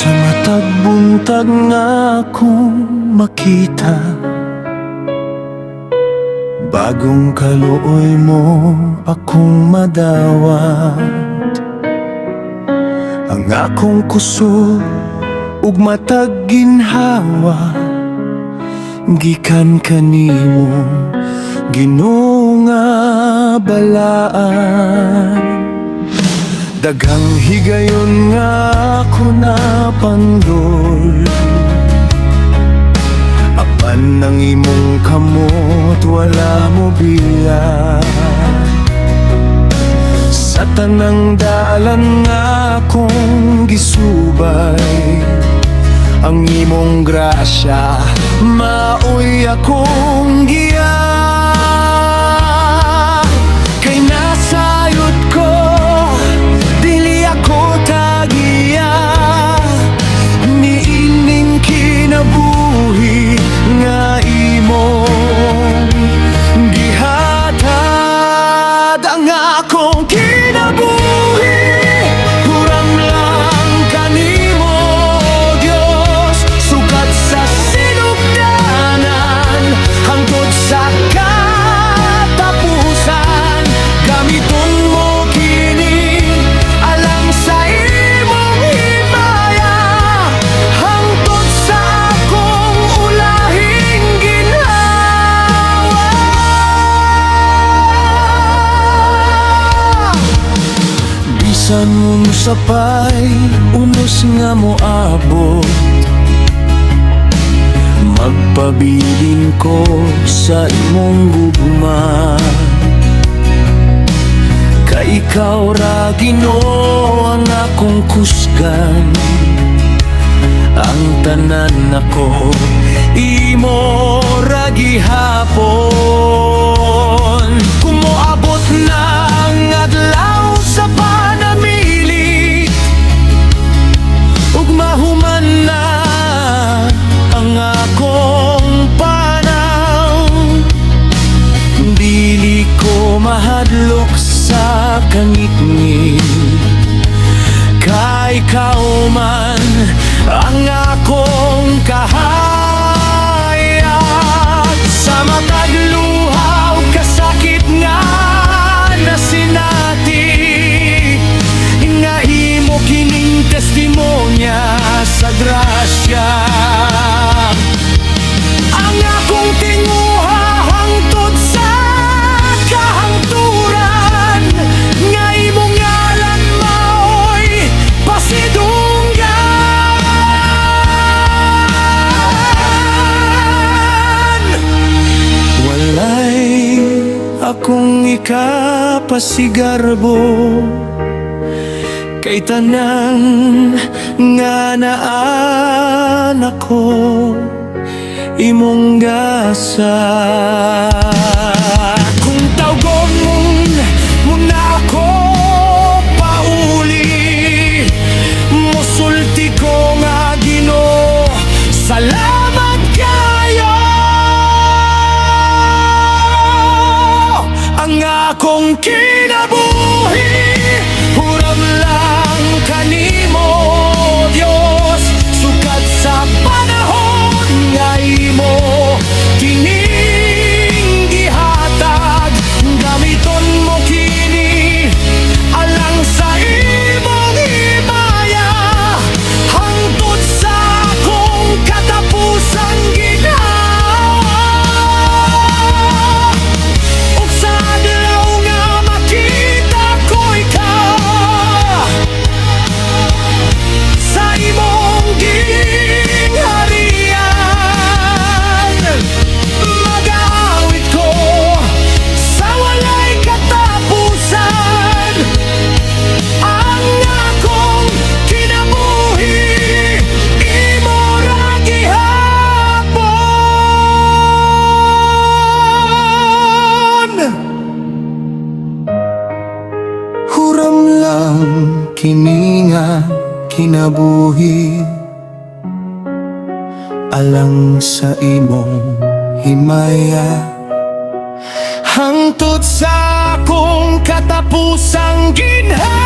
Sa matag buntag nga akong makita, bagong kaluoy mo akong madawat. Ang akong kusog ug matag ginhawa, gikan kanimo Ginoo nga balaan. Daghang higayon nga ako napandol, apan ng imong kamot wala mo biya. Sa tanang dalan nga akong gisubay, ang imong grasya maoy akong giya. Kay nasayod ko, dili ako tagiya, niining kinabuhi nga imong gihatag. Ang akong kinabuhi huram lang kanimo, Dios, sukat sa sinugdanan hangtod sa katapusan. Gamiton mo kini alang sa imong himaya, hangtod sa akong ulahing ginhawa. Bisan unsa pa'y unos nga moabot, magpabilin ko sa imong gugma. Kay ikaw ra Ginoo ang akong kusgan, ang tanan nako imo ra gihapon. Kung moabot na ang adlaw sa panamilit, ug mahuman na ang akong panahon, dili ko mahadlok sa kangitngit. Kay ikaw man ang akong kahayag. Sa matag luha ug kasakit nga nasinati, nga imo kining testimonya sa grasya. Ang akong tinguha hangtod sa kahangturan, nga imong ngalan maoy pasidunggan. Walay akong ikapasigarbo, kay tanang nga naan ako imong gasa. Kung tawgon muna ako pauli, musulti ko nga Ginoo, salamat kayo. Ang akong kinabuhi huram lang kanimo, Dios, sukat sa panahon nga imo kining gihatag. Gamiton mo kini alang sa imong himaya, hangtod sa akong katapusang ginhawa. Ug sa adlaw nga makita ko ikaw sa imong gingharian, mag-aawit ko sa walay katapusan. Ang akong kinabuhi imo ra gihapon. Huram lang kini nga kinabuhi, alang sa imong himaya, hangtod sa akong katapusang ginhawa.